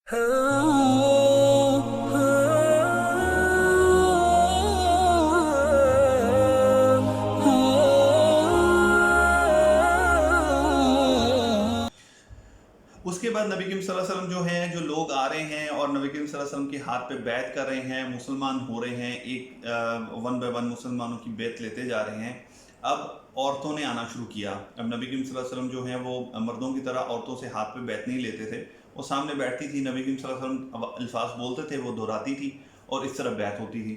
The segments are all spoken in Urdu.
اس کے بعد نبی کریم صلی اللہ علیہ وسلم جو ہیں جو لوگ آ رہے ہیں اور نبی کریم صلی اللہ علیہ وسلم کے ہاتھ پہ بیعت کر رہے ہیں، مسلمان ہو رہے ہیں، ایک ون بائی ون مسلمانوں کی بیعت لیتے جا رہے ہیں۔ اب عورتوں نے آنا شروع کیا۔ اب نبی کریم صلی اللہ علیہ وسلم جو ہیں وہ مردوں کی طرح عورتوں سے ہاتھ پہ بیعت نہیں لیتے تھے، وہ سامنے بیٹھتی تھی، نبی کریم صلی اللہ علیہ وسلم الفاظ بولتے تھے، وہ دہراتی تھی اور اس طرح بیعت ہوتی تھی۔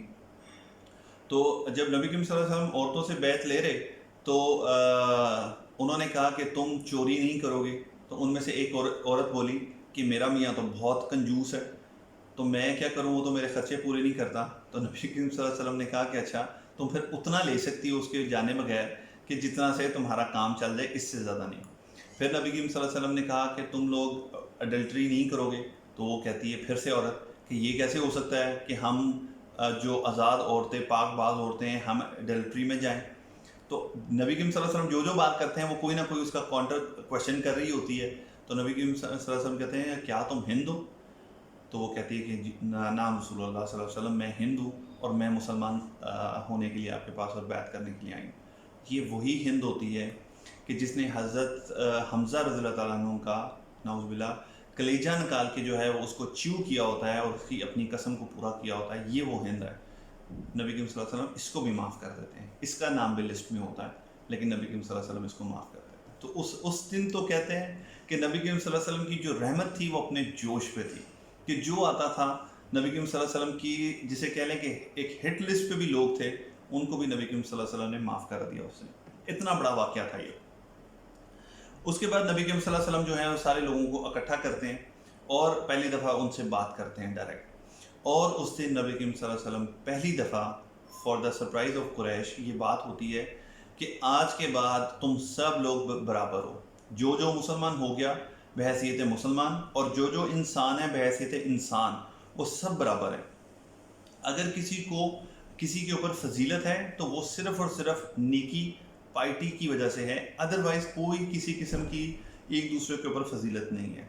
تو جب نبی کریم صلی اللہ علیہ وسلم عورتوں سے بیعت لے رہے تو انہوں نے کہا کہ تم چوری نہیں کرو گے، تو ان میں سے ایک عورت بولی کہ میرا میاں تو بہت کنجوس ہے، تو میں کیا کروں، وہ تو میرے خرچے پورے نہیں کرتا۔ تو نبی کریم صلی اللہ علیہ وسلم نے کہا کہ اچھا تم پھر اتنا لے سکتی ہو اس کے جانے بغیر کہ جتنا سے تمہارا کام چل جائے، اس سے زیادہ نہیں۔ پھر نبی کریم صلی اللہ علیہ وسلم نے کہا کہ تم لوگ اڈلٹری نہیں کرو گے، تو وہ کہتی ہے پھر سے عورت کہ یہ کیسے ہو سکتا ہے کہ ہم جو آزاد عورتیں، پاک باز عورتیں ہیں، ہم اڈلٹری میں جائیں۔ تو نبی کریم صلی اللہ علیہ وسلم جو بات کرتے ہیں وہ کوئی نہ کوئی اس کا کاؤنٹر کویشچن کر رہی ہوتی ہے۔ تو نبی کریم صلی اللہ علیہ وسلم کہتے ہیں کیا تم ہند ہو؟ تو وہ کہتی ہے کہ نام رسول اللہ صلی اللہ علیہ وسلم، میں ہند ہوں اور میں مسلمان ہونے کے لیے آپ کے پاس اور بیعت کرنے کے لیے آئی ہوں۔ یہ وہی ہند ہوتی ہے کہ جس نے حضرت حمزہ رضی اللہ تعالیٰ عنہ کا نعوذ باللہ کلیجہ نکال کے جو ہے وہ اس کو چیو کیا ہوتا ہے اور اس کی اپنی قسم کو پورا کیا ہوتا ہے، یہ وہ ہند ہے۔ نبی کریم صلی اللہ علیہ وسلم اس کو بھی معاف کر دیتے ہیں، اس کا نام بھی لسٹ میں ہوتا ہے، لیکن نبی کریم صلی اللہ علیہ وسلم اس کو معاف کر دیتے ہیں۔ تو اس دن تو کہتے ہیں کہ نبی کریم صلی اللہ علیہ وسلم کی جو رحمت تھی وہ اپنے جوش پہ تھی، کہ جو آتا تھا نبی کریم صلی اللہ علیہ وسلم کی، جسے کہہ لیں کہ ایک ہٹ لسٹ پہ بھی لوگ تھے، ان کو بھی نبی کریم صلی اللہ علیہ وسلم نے معاف کر دیا اس نے۔ اتنا بڑا واقعہ تھا یہ۔ اس کے بعد نبی کریم صلی اللہ علیہ وسلم جو ہے وہ سارے لوگوں کو اکٹھا کرتے ہیں اور پہلی دفعہ ان سے بات کرتے ہیں ڈائریکٹ۔ اور اس دن نبی کریم صلی اللہ علیہ وسلم پہلی دفعہ فار دا سرپرائز آف قریش یہ بات ہوتی ہے کہ آج کے بعد تم سب لوگ برابر ہو، جو مسلمان ہو گیا بحیثیت مسلمان، اور جو انسان ہے بحیثیت انسان، وہ سب برابر ہیں۔ اگر کسی کے اوپر فضیلت ہے تو وہ صرف اور صرف نیکی پائٹی کی وجہ سے ہے، ادروائز کوئی کسی قسم کی ایک دوسرے کے اوپر فضیلت نہیں ہے۔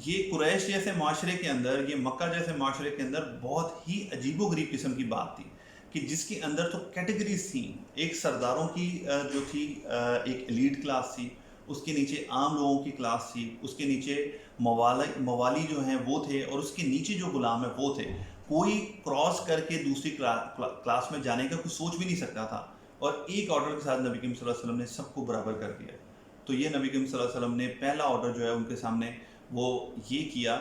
یہ قریش جیسے معاشرے کے اندر، یہ مکہ جیسے معاشرے کے اندر بہت ہی عجیب و غریب قسم کی بات تھی کہ جس کے اندر تو کیٹیگریز تھیں۔ ایک سرداروں کی جو تھی ایک ایلیٹ کلاس تھی، اس کے نیچے عام لوگوں کی کلاس تھی، اس کے نیچے موالی جو ہیں وہ تھے، اور اس کے نیچے جو غلام ہیں وہ تھے۔ کوئی کراس کر کے دوسری کلاس میں جانے کا کوئی سوچ بھی نہیں سکتا تھا، اور ایک آرڈر کے ساتھ نبی کریم صلی اللہ علیہ وسلم نے سب کو برابر کر دیا۔ تو یہ نبی کریم صلی اللہ علیہ وسلم نے پہلا آرڈر جو ہے ان کے سامنے وہ یہ کیا،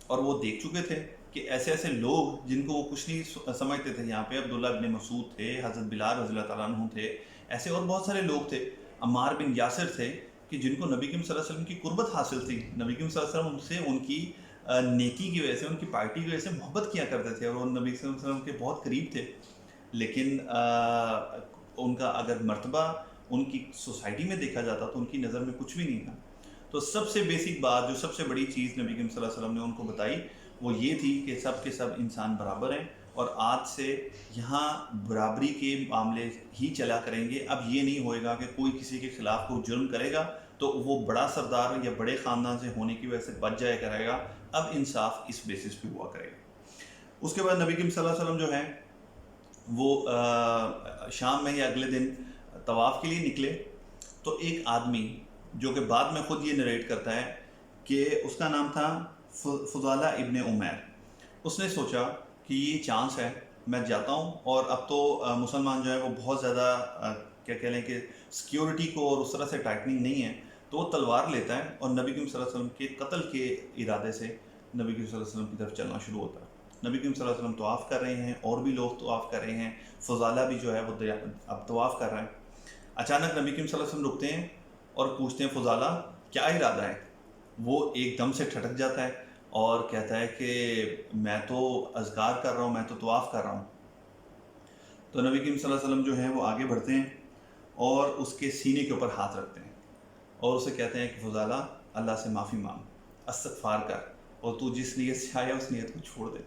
اور وہ دیکھ چکے تھے کہ ایسے ایسے لوگ جن کو وہ کچھ نہیں سمجھتے تھے، یہاں پہ عبداللہ ابن مسعود تھے، حضرت بلال رضی اللہ تعالیٰ عنہ تھے، ایسے اور بہت سارے لوگ تھے، عمار بن یاسر تھے، کہ جن کو نبی کریم صلی اللہ علیہ وسلم کی قربت حاصل تھی۔ نبی کریم صلی اللہ علیہ وسلم ان سے ان کی نیکی کی وجہ سے، ان کی پارٹی کی وجہ سے محبت کیا کرتے تھے، اور وہ نبی صلی اللہ علیہ وسلم کے بہت قریب تھے، لیکن ان کا اگر مرتبہ ان کی سوسائٹی میں دیکھا جاتا تو ان کی نظر میں کچھ بھی نہیں تھا۔ تو سب سے بیسک بات، جو سب سے بڑی چیز نبی کریم صلی اللہ علیہ وسلم نے ان کو بتائی، وہ یہ تھی کہ سب کے سب انسان برابر ہیں، اور آج سے یہاں برابری کے معاملے ہی چلا کریں گے۔ اب یہ نہیں ہوئے گا کہ کوئی کسی کے خلاف کوئی جرم کرے گا تو وہ بڑا سردار یا بڑے خاندان سے ہونے کی وجہ سے بچ جایا کرے گا، اب انصاف اس بیسس پہ ہوا کرے گا۔ اس کے بعد نبی کریم صلی اللہ علیہ وسلم جو ہیں وہ شام میں ہی اگلے دن طواف کے لیے نکلے، تو ایک آدمی جو کہ بعد میں خود یہ نریٹ کرتا ہے کہ اس کا نام تھا فضالہ ابن عمیر، اس نے سوچا کہ یہ چانس ہے، میں جاتا ہوں، اور اب تو مسلمان جو ہے وہ بہت زیادہ کیا کہہ لیں کہ سیکیورٹی کو اور اس طرح سے ٹائٹننگ نہیں ہے، تو وہ تلوار لیتا ہے اور نبی کریم صلی اللہ علیہ وسلم کے قتل کے ارادے سے نبی کریم صلی اللہ علیہ وسلم کی طرف چلنا شروع ہوتا ہے۔ نبی کریم صلی اللہ علیہ وسلم طواف کر رہے ہیں، اور بھی لوگ طواف کر رہے ہیں، فضالہ بھی جو ہے وہ اب طواف کر رہا ہے۔ اچانک نبی کریم صلی اللہ علیہ وسلم رکتے ہیں اور پوچھتے ہیں فضالہ کیا ارادہ ہے؟ وہ ایک دم سے ٹھٹک جاتا ہے اور کہتا ہے کہ میں تو اذکار کر رہا ہوں، میں تو طواف کر رہا ہوں۔ تو نبی کریم صلی اللہ علیہ وسلم جو ہیں وہ آگے بڑھتے ہیں اور اس کے سینے کے اوپر ہاتھ رکھتے ہیں، اور اسے کہتے ہیں کہ فضالہ اللہ سے معافی مانگ، استغفار کر، اور تو جس نیت سے آیا اس نیت کو چھوڑ دے۔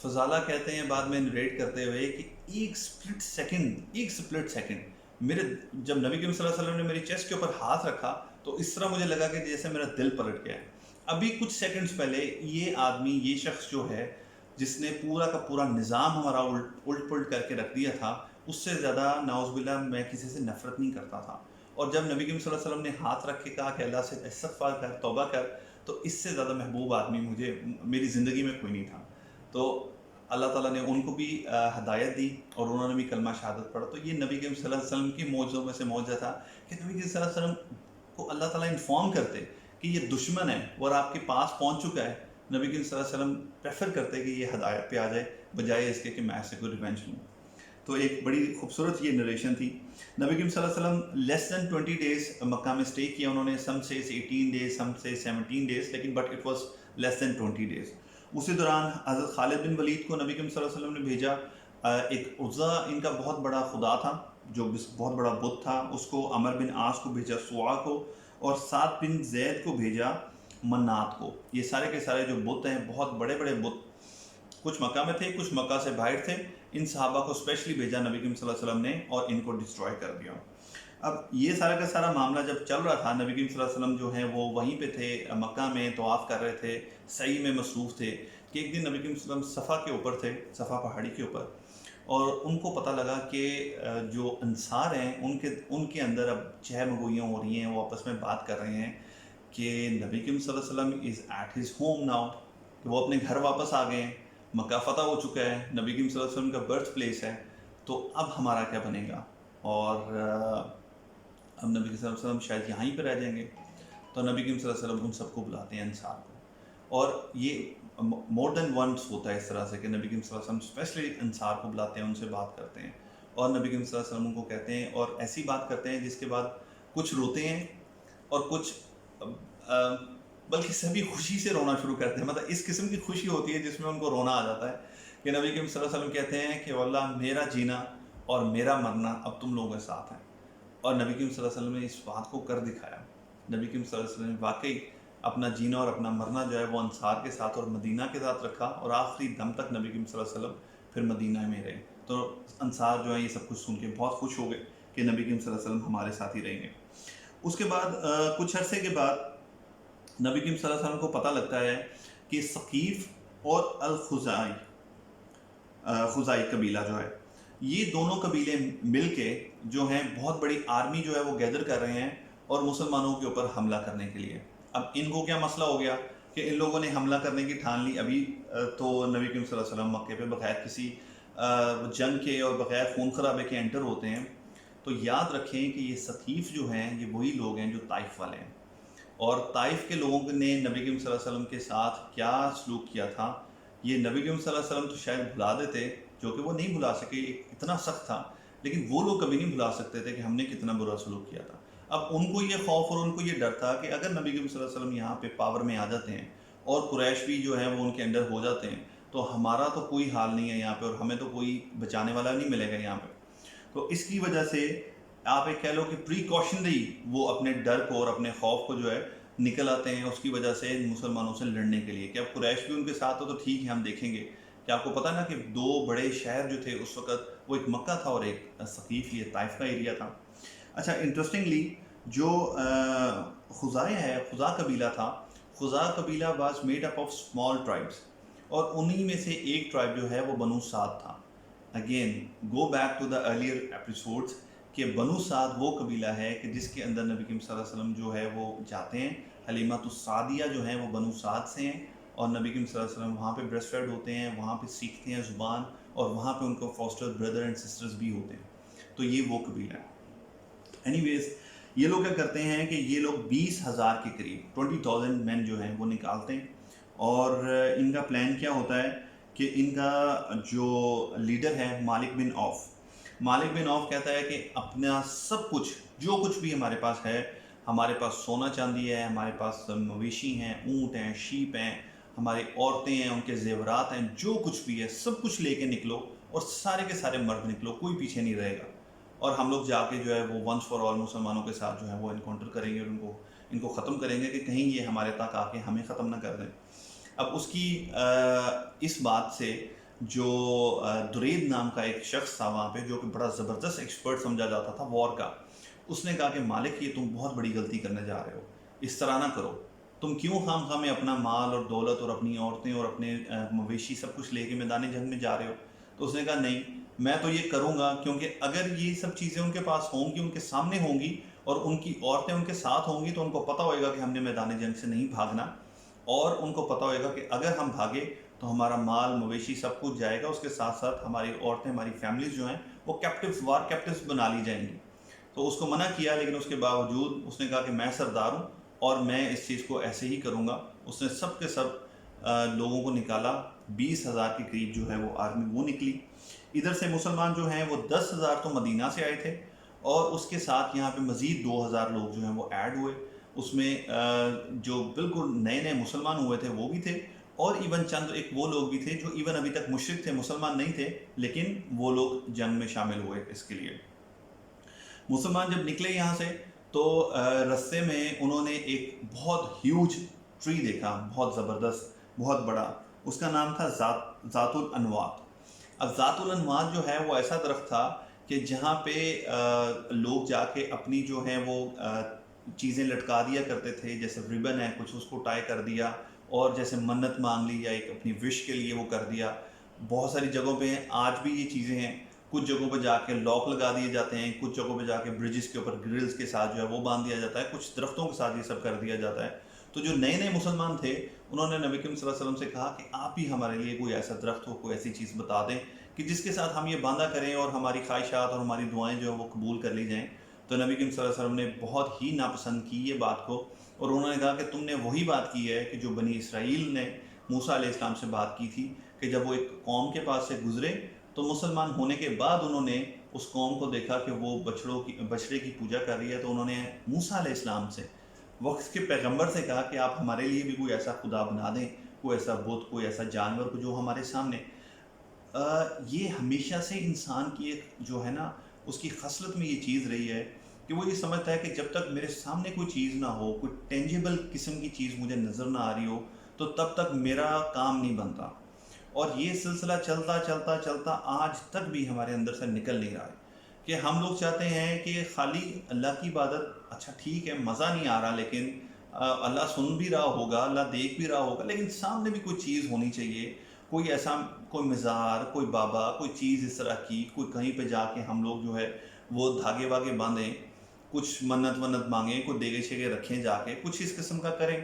فضالہ کہتے ہیں بعد میں نریٹ کرتے ہوئے کہ ایک سپلٹ سیکنڈ میرے، جب نبی کریم صلی اللہ علیہ وسلم نے میری چیسٹ کے اوپر ہاتھ رکھا تو اس طرح مجھے لگا کہ جیسے میرا دل پلٹ گیا ہے۔ ابھی کچھ سیکنڈز پہلے یہ آدمی، یہ شخص جو ہے جس نے پورا کا پورا نظام ہمارا الٹ پلٹ کر کے رکھ دیا تھا، اس سے زیادہ نعوذ باللہ میں کسی سے نفرت نہیں کرتا تھا. اور جب نبی کریم صلی اللہ علیہ وسلم نے ہاتھ رکھ کے کہا کہ اللہ سے استغفار کر، توبہ کر، تو اس سے زیادہ محبوب آدمی مجھے میری زندگی میں کوئی نہیں تھا. تو اللہ تعالیٰ نے ان کو بھی ہدایت دی اور انہوں نے بھی کلمہ شہادت پڑھا. تو یہ نبی کریم صلی اللہ علیہ وسلم کی معجزوں میں سے معجزہ تھا کہ نبی کریم صلی اللہ علیہ وسلم کو اللہ تعالیٰ انفارم کرتے کہ یہ دشمن ہے اور آپ کے پاس پہنچ چکا ہے. نبی کریم صلی اللہ علیہ وسلم پریفر کرتے کہ یہ ہدایت پہ آ جائے بجائے اس کے کہ میں ایسے کوئی ریونج لوں. تو ایک بڑی خوبصورت یہ نریشن تھی. نبی کریم صلی اللہ علیہ وسلم لیس دین 20 days مکہ میں اسٹے کیا انہوں نے. سم سے 18 days, سم سے 17 days, لیکن but it was less than 20 days. اسی دوران حضرت خالد بن ولید کو نبی کریم صلی اللہ علیہ وسلم نے بھیجا. ایک عزا ان کا بہت بڑا خدا تھا جو بہت بڑا بت تھا، اس کو عمر بن عاص کو بھیجا سوا کو، اور سعد بن زید کو بھیجا منات کو. یہ سارے کے سارے جو بت ہیں بہت بڑے بڑے بت، کچھ مکہ میں تھے کچھ مکہ سے باہر تھے. ان صحابہ کو اسپیشلی بھیجا نبی کریم صلی اللہ علیہ وسلم نے اور ان کو ڈسٹروائے کر دیا. اب یہ سارا کا سارا معاملہ جب چل رہا تھا، نبی کریم صلی اللہ علیہ وسلم جو ہیں وہ وہیں پہ تھے، مکہ میں طواف کر رہے تھے، سعی میں مصروف تھے کہ ایک دن نبی کریم صلی اللہ علیہ وسلم صفا کے اوپر تھے، صفا پہاڑی کے اوپر، اور ان کو پتہ لگا کہ جو انصار ہیں ان کے اندر اب چہ مگوئیاں ہو رہی ہیں. وہ آپس میں بات کر رہے ہیں کہ نبی کریم صلی اللہ علیہ وسلم از ایٹ ہز ہوم ناؤ، کہ وہ اپنے گھر واپس آ گئے ہیں، مکہ فتح ہو چکا ہے، نبی کریم صلی اللہ علیہ وسلم کا برتھ پلیس ہے، تو اب ہمارا کیا بنے گا؟ اور اب نبی صلی اللہ علیہ وسلم شاید یہیں پہ رہ جائیں گے. تو نبی کریم صلی اللہ علیہ وسلم ان سب کو بلاتے ہیں انصار کو، اور یہ مور دین ونس ہوتا ہے اس طرح سے کہ نبی کریم صلی اللہ علیہ وسلم اسپیشلی انصار کو بلاتے ہیں، ان سے بات کرتے ہیں، اور نبی کریم صلی اللہ علیہ وسلم ان کو کہتے ہیں اور ایسی بات کرتے ہیں جس کے بعد کچھ روتے ہیں اور کچھ بلکہ سبھی خوشی سے رونا شروع کرتے ہیں. مطلب اس قسم کی خوشی ہوتی ہے جس میں ان کو رونا آ جاتا ہے کہ نبی کریم صلی اللہ علیہ وسلم کہتے ہیں کہ واللہ میرا جینا اور میرا مرنا اب تم لوگوں کے ساتھ ہے. اور نبی کریم صلی اللہ علیہ وسلم نے اس بات کو کر دکھایا. نبی کریم صلی اللہ علیہ وسلم نے واقعی اپنا جینا اور اپنا مرنا جو ہے وہ انصار کے ساتھ اور مدینہ کے ساتھ رکھا، اور آخری دم تک نبی کریم صلی اللہ علیہ وسلم پھر مدینہ میں رہے. تو انصار جو ہیں یہ سب کچھ سن کے بہت خوش ہو گئے کہ نبی کریم صلی اللہ علیہ وسلم ہمارے ساتھ ہی رہیں گے. اس کے بعد کچھ عرصے کے بعد نبی کریم صلی اللہ علیہ وسلم کو پتہ لگتا ہے کہ ثقیف اور خزائی قبیلہ جو ہے، یہ دونوں قبیلے مل کے جو ہیں بہت بڑی آرمی جو ہے وہ گیدر کر رہے ہیں اور مسلمانوں کے اوپر حملہ کرنے کے لیے. اب ان کو کیا مسئلہ ہو گیا کہ ان لوگوں نے حملہ کرنے کی ٹھان لی. ابھی تو نبی کریم صلی اللہ علیہ وسلم مکے پہ بغیر کسی جنگ کے اور بغیر خون خرابے کے انٹر ہوتے ہیں. تو یاد رکھیں کہ یہ ثقیف جو ہیں یہ وہی لوگ ہیں جو طائف والے ہیں، اور طائف کے لوگوں نے نبی کریم صلی اللہ علیہ وسلم کے ساتھ کیا سلوک کیا تھا یہ نبی کریم صلی اللہ علیہ وسلم تو شاید بھلا دیتے، جو کہ وہ نہیں بھلا سکے، اتنا سخت تھا، لیکن وہ لوگ کبھی نہیں بھلا سکتے تھے کہ ہم نے کتنا برا سلوک کیا تھا. اب ان کو یہ خوف اور ان کو یہ ڈر تھا کہ اگر نبی کریم صلی اللہ علیہ وسلم یہاں پہ پاور میں آ جاتے ہیں اور قریش بھی جو ہیں وہ ان کے انڈر ہو جاتے ہیں تو ہمارا تو کوئی حال نہیں ہے یہاں پہ، اور ہمیں تو کوئی بچانے والا نہیں ملے گا یہاں پہ. تو اس کی وجہ سے آپ ایک کہہ لو کہ پریکاشنری وہ اپنے ڈر کو اور اپنے خوف کو جو ہے نکل آتے ہیں اس کی وجہ سے مسلمانوں سے لڑنے کے لیے کہ اب قریش بھی ان کے ساتھ ہو تو ٹھیک ہے ہم دیکھیں گے. کہ آپ کو پتہ نا کہ دو بڑے شہر جو تھے اس وقت وہ ایک مکہ تھا اور ایک ثقیف، یہ طائف کا ایریا تھا. اچھا انٹرسٹنگلی جو خزائے ہے، خزا قبیلہ تھا، خزا قبیلہ was made up of small tribes, اور انہی میں سے ایک ٹرائب جو ہے وہ بنو سعد تھا. Again go back to the earlier episodes کہ بنو سعد وہ قبیلہ ہے کہ جس کے اندر نبی کریم صلی اللہ علیہ وسلم جو ہے وہ جاتے ہیں. حلیمۃ السعدیہ جو ہیں وہ بنو سعد سے ہیں، اور نبی کریم صلی اللہ علیہ وسلم وہاں پہ بریسٹ فیڈ ہوتے ہیں، وہاں پہ سیکھتے ہیں زبان، اور وہاں پہ ان کو فاسٹر بردر اینڈ سسٹرز بھی ہوتے ہیں. تو یہ وہ قبیلہ ہے. اینی ویز یہ لوگ کیا کرتے ہیں کہ یہ لوگ 20,000 کے قریب 20,000 مین جو ہیں وہ نکالتے ہیں، اور ان کا پلان کیا ہوتا ہے کہ ان کا جو لیڈر ہے مالک بن عوف کہتا ہے کہ اپنا سب کچھ جو کچھ بھی ہمارے پاس ہے، ہمارے پاس سونا چاندی ہے، ہمارے پاس مویشی ہیں، اونٹ ہیں، شیپ ہیں، ہماری عورتیں ہیں، ان کے زیورات ہیں، جو کچھ بھی ہے سب کچھ لے کے نکلو، اور سارے کے سارے مرد نکلو، کوئی پیچھے نہیں رہے گا، اور ہم لوگ جا کے جو ہے وہ ونس فار آل مسلمانوں کے ساتھ جو ہے وہ انکاؤنٹر کریں گے اور ان کو ختم کریں گے کہ کہیں یہ ہمارے تک آ کے ہمیں ختم نہ کر دیں. اب اس کی اس بات سے جو درید نام کا ایک شخص تھا وہاں پہ جو کہ بڑا زبردست ایکسپرٹ سمجھا جاتا تھا وار کا، اس نے کہا کہ مالک یہ تم بہت بڑی غلطی کرنے جا رہے ہو، اس طرح نہ کرو. تم کیوں خام خواہ میں اپنا مال اور دولت اور اپنی عورتیں اور اپنے مویشی سب کچھ لے کے میدان جنگ میں جا رہے ہو؟ تو اس نے کہا نہیں، میں تو یہ کروں گا، کیونکہ اگر یہ سب چیزیں ان کے پاس ہوں گی، ان کے سامنے ہوں گی، اور ان کی عورتیں ان کے ساتھ ہوں گی، تو ان کو پتہ ہوئے گا کہ ہم نے میدان جنگ سے نہیں بھاگنا، اور ان کو پتہ ہوئے گا کہ اگر ہم بھاگے تو ہمارا مال مویشی سب کچھ جائے گا، اس کے ساتھ ساتھ ہماری عورتیں، ہماری فیملیز جو ہیں وہ کیپٹیوز، وار کیپٹیوز بنا لی جائیں گی۔ تو اس کو منع کیا، لیکن اس کے باوجود اس نے کہا کہ میں سردار ہوں اور میں اس چیز کو ایسے ہی کروں گا۔ اس نے سب کے سب لوگوں کو نکالا، 20,000 کے قریب جو ہے وہ آرمی وہ نکلی۔ ادھر سے مسلمان جو ہیں وہ 10,000 تو مدینہ سے آئے تھے، اور اس کے ساتھ یہاں پہ مزید 2,000 لوگ جو ہیں وہ ایڈ ہوئے۔ اس میں جو بالکل نئے نئے مسلمان ہوئے تھے وہ بھی تھے، اور ایون چند ایک وہ لوگ بھی تھے جو ایون ابھی تک مشرک تھے، مسلمان نہیں تھے، لیکن وہ لوگ جنگ میں شامل ہوئے اس کے لیے۔ مسلمان جب نکلے یہاں سے تو رستے میں انہوں نے ایک بہت ہیوج ٹری دیکھا، بہت زبردست، بہت بڑا۔ اس کا نام تھا ذات الانوات۔ اب ذات الانوات جو ہے وہ ایسا درخت تھا کہ جہاں پہ لوگ جا کے اپنی جو ہیں وہ چیزیں لٹکا دیا کرتے تھے، جیسے ریبن ہے کچھ، اس کو ٹائی کر دیا، اور جیسے منت مانگ لی یا ایک اپنی وش کے لیے وہ کر دیا۔ بہت ساری جگہوں پہ آج بھی یہ چیزیں ہیں، کچھ جگہوں پہ جا کے لاک لگا دیے جاتے ہیں، کچھ جگہوں پہ جا کے برجز کے اوپر گرلز کے ساتھ جو ہے وہ باندھ دیا جاتا ہے، کچھ درختوں کے ساتھ یہ سب کر دیا جاتا ہے۔ تو جو نئے نئے مسلمان تھے انہوں نے نبی کریم صلی اللہ علیہ وسلم سے کہا کہ آپ ہی ہمارے لیے کوئی ایسا درخت ہو، کوئی ایسی چیز بتا دیں کہ جس کے ساتھ ہم یہ باندھا کریں اور ہماری خواہشات اور ہماری دعائیں جو ہیں وہ قبول کر لی جائیں۔ تو نبی کریم صلی اللہ علیہ وسلم نے بہت ہی ناپسند کی یہ بات کو، اور انہوں نے کہا کہ تم نے وہی بات کی ہے کہ جو بنی اسرائیل نے موسیٰ علیہ السلام سے بات کی تھی، کہ جب وہ ایک قوم کے پاس سے گزرے تو مسلمان ہونے کے بعد انہوں نے اس قوم کو دیکھا کہ وہ بچڑے کی پوجا کر رہی ہے، تو انہوں نے موسیٰ علیہ السلام سے، وقت کے پیغمبر سے کہا کہ آپ ہمارے لیے بھی کوئی ایسا خدا بنا دیں، کوئی ایسا بت، کوئی ایسا جانور جو ہمارے سامنے۔ یہ ہمیشہ سے انسان کی ایک جو ہے نا اس کی خصلت میں یہ چیز رہی ہے کہ وہ یہ سمجھتا ہے کہ جب تک میرے سامنے کوئی چیز نہ ہو، کوئی ٹینجیبل قسم کی چیز مجھے نظر نہ آ رہی ہو، تو تب تک میرا کام نہیں بنتا۔ اور یہ سلسلہ چلتا چلتا چلتا آج تک بھی ہمارے اندر سے نکل نہیں رہا ہے، کہ ہم لوگ چاہتے ہیں کہ خالی اللہ کی عبادت، اچھا ٹھیک ہے مزہ نہیں آ رہا، لیکن اللہ سن بھی رہا ہوگا، اللہ دیکھ بھی رہا ہوگا، لیکن سامنے بھی کوئی چیز ہونی چاہیے، کوئی ایسا، کوئی مزار، کوئی بابا، کوئی چیز اس طرح کی، کوئی کہیں پہ جا کے ہم لوگ جو ہے وہ دھاگے واگے باندھیں، کچھ منت ونت مانگیں، کوئی دیگے شیگے رکھیں جا کے، کچھ اس قسم کا کریں۔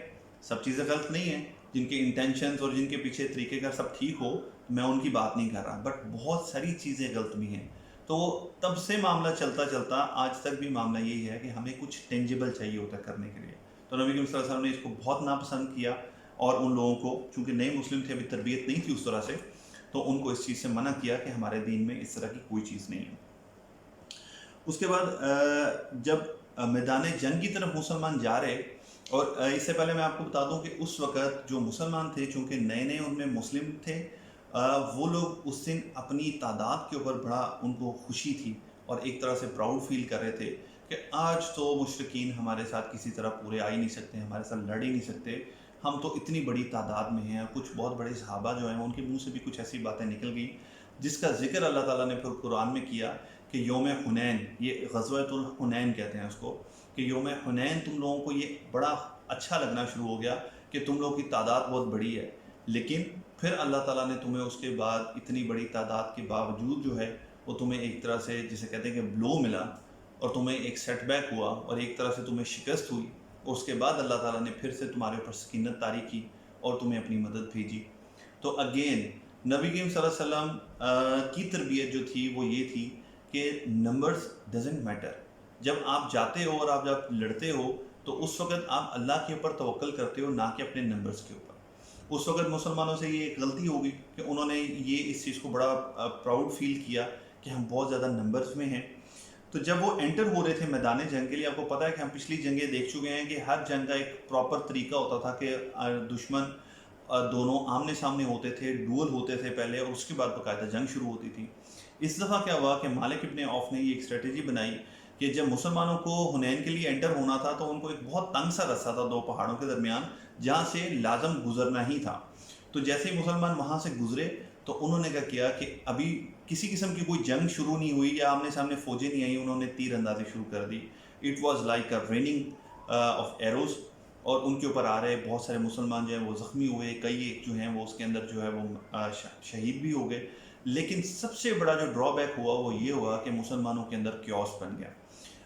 سب چیزیں غلط نہیں ہیں، جن کے انٹینشنز اور جن کے پیچھے طریقے کا سب ٹھیک ہو، میں ان کی بات نہیں کر رہا، بٹ بہت ساری چیزیں غلط بھی ہیں۔ تو تب سے معاملہ چلتا چلتا آج تک بھی معاملہ یہی ہے کہ ہمیں کچھ ٹینجیبل چاہیے ہوتا ہے کرنے کے لیے۔ تو نبی کریم صلی اللہ علیہ وسلم نے اس کو بہت ناپسند کیا، اور ان لوگوں کو، چونکہ نئے مسلم تھے، ابھی تربیت نہیں تھی اس طرح سے، تو ان کو اس چیز سے منع کیا کہ ہمارے دین میں اس طرح کی کوئی چیز نہیں ہے۔ اس کے بعد جب میدان جنگ کی طرف مسلمان جا رہے، اور اس سے پہلے میں آپ کو بتا دوں کہ اس وقت جو مسلمان تھے، چونکہ نئے نئے ان میں مسلم تھے، وہ لوگ اس دن اپنی تعداد کے اوپر بڑا ان کو خوشی تھی، اور ایک طرح سے پراؤڈ فیل کر رہے تھے کہ آج تو مشرکین ہمارے ساتھ کسی طرح پورے آ ہی نہیں سکتے، ہمارے ساتھ لڑ ہی نہیں سکتے، ہم تو اتنی بڑی تعداد میں ہیں۔ کچھ بہت بڑے صحابہ جو ہیں ان کے منہ سے بھی کچھ ایسی باتیں نکل گئیں جس کا ذکر اللہ تعالیٰ نے پھر قرآن میں کیا کہ یوم حنین، یہ غزوۃ الحنین کہتے ہیں اس کو، کہ یوم حنین تم لوگوں کو یہ بڑا اچھا لگنا شروع ہو گیا کہ تم لوگوں کی تعداد بہت بڑی ہے، لیکن پھر اللہ تعالیٰ نے تمہیں اس کے بعد اتنی بڑی تعداد کے باوجود جو ہے وہ تمہیں ایک طرح سے جسے کہتے ہیں کہ بلو ملا، اور تمہیں ایک سیٹ بیک ہوا، اور ایک طرح سے تمہیں شکست ہوئی، اور اس کے بعد اللہ تعالیٰ نے پھر سے تمہارے اوپر سکینت طاری کی اور تمہیں اپنی مدد بھیجی۔ تو اگین نبی کریم صلی اللہ علیہ وسلم کی تربیت جو تھی وہ یہ تھی کہ نمبرز ڈزنٹ میٹر۔ جب آپ جاتے ہو اور آپ جب لڑتے ہو تو اس وقت آپ اللہ کے اوپر توکل کرتے ہو، نہ کہ اپنے نمبرز کے اوپر۔ اس وقت مسلمانوں سے یہ ایک غلطی ہوگی کہ انہوں نے یہ اس چیز کو بڑا پراؤڈ فیل کیا کہ ہم بہت زیادہ نمبرز میں ہیں۔ تو جب وہ انٹر ہو رہے تھے میدان جنگ کے لیے، آپ کو پتہ ہے کہ ہم پچھلی جنگیں دیکھ چکے ہیں کہ ہر جنگ کا ایک پراپر طریقہ ہوتا تھا کہ دشمن دونوں آمنے سامنے ہوتے تھے، ڈول ہوتے تھے پہلے، اور اس کے بعد باقاعدہ جنگ شروع ہوتی تھی۔ اس دفعہ کیا ہوا کہ مالک ابن عوف نے یہ ایک اسٹریٹجی بنائی کہ جب مسلمانوں کو حنین کے لیے انٹر ہونا تھا تو ان کو ایک بہت تنگ سا رستہ تھا دو پہاڑوں کے درمیان، جہاں سے لازم گزرنا ہی تھا۔ تو جیسے ہی مسلمان وہاں سے گزرے تو انہوں نے کیا کہ ابھی کسی قسم کی کوئی جنگ شروع نہیں ہوئی یا آمنے سامنے فوجیں نہیں آئیں، انہوں نے تیر اندازی شروع کر دی۔ It was like a raining of arrows. اور ان کے اوپر آ رہے بہت سارے مسلمان جو ہیں وہ زخمی ہوئے، کئی ایک جو ہیں وہ اس کے اندر جو ہے وہ شہید بھی ہو گئے. لیکن سب سے بڑا جو ڈرا بیک ہوا وہ یہ ہوا کہ مسلمانوں کے اندر کیوس بن گیا.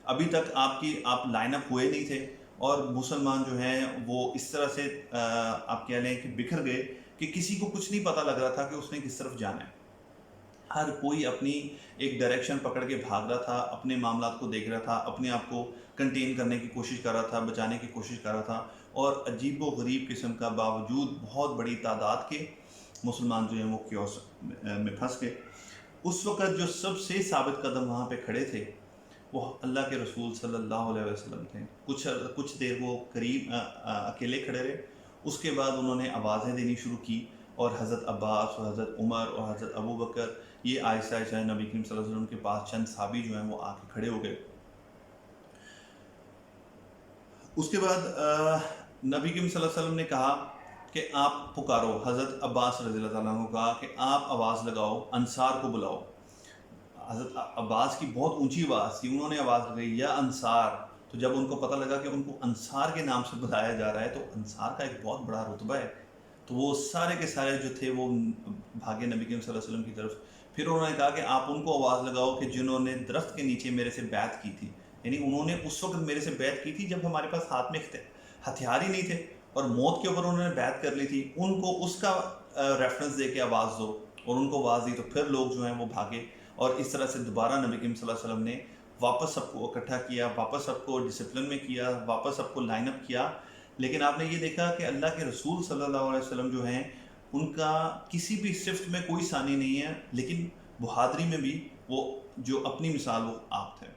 ابھی تک آپ لائن اپ ہوئے نہیں تھے اور مسلمان جو ہیں وہ اس طرح سے آپ کہہ لیں کہ بکھر گئے کہ کسی کو کچھ نہیں پتہ لگ رہا تھا کہ اس نے کس طرف جانا ہے. ہر کوئی اپنی ایک ڈائریکشن پکڑ کے بھاگ رہا تھا، اپنے معاملات کو دیکھ رہا تھا، اپنے آپ کو کنٹین کرنے کی کوشش کر رہا تھا، بچانے کی کوشش کر رہا تھا. اور عجیب و غریب قسم کا باوجود بہت بڑی تعداد کے مسلمان جو ہیں وہ کیوس میں پھنس گئے. اس وقت جو سب سے ثابت قدم وہاں پہ کھڑے تھے وہ اللہ کے رسول صلی اللہ علیہ وسلم تھے. کچھ دیر وہ قریب اکیلے کھڑے رہے. اس کے بعد انہوں نے آوازیں دینی شروع کی اور حضرت عباس اور حضرت عمر اور حضرت ابو بکر یہ آہستہ آہستہ نبی کریم صلی اللہ علیہ وسلم کے پاس چند صحابی جو ہیں وہ آ کے کھڑے ہو گئے. اس کے بعد نبی کریم صلی اللہ علیہ وسلم نے کہا کہ آپ پکارو. حضرت عباس رضی اللہ تعالیٰ عنہ کو کہا کہ آپ آواز لگاؤ، انصار کو بلاؤ. حضرت عباس کی بہت اونچی آواز تھی، انہوں نے آواز لگائی یا انصار. تو جب ان کو پتہ لگا کہ ان کو انصار کے نام سے بلایا جا رہا ہے تو انصار کا ایک بہت بڑا رتبہ ہے، تو وہ سارے کے سارے جو تھے وہ بھاگے نبی کریم صلی اللہ علیہ وسلم کی طرف. پھر انہوں نے کہا کہ آپ ان کو آواز لگاؤ کہ جنہوں نے درخت کے نیچے میرے سے بیعت کی تھی. یعنی انہوں نے اس وقت میرے سے بیعت کی تھی جب ہمارے پاس ہاتھ میں ہتھیار ہی نہیں تھے اور موت کے اوپر انہوں نے بیعت کر لی تھی. ان کو اس کا ریفرنس دے کے آواز دو. اور ان کو آواز دی تو پھر لوگ جو ہیں وہ بھاگے. اور اس طرح سے دوبارہ نبی کریم صلی اللہ علیہ وسلم نے واپس سب کو اکٹھا کیا، واپس سب کو ڈسپلن میں کیا، واپس سب کو لائن اپ کیا. لیکن آپ نے یہ دیکھا کہ اللہ کے رسول صلی اللہ علیہ وسلم جو ہیں ان کا کسی بھی صفت میں کوئی ثانی نہیں ہے، لیکن بہادری میں بھی وہ جو اپنی مثال وہ آپ تھے.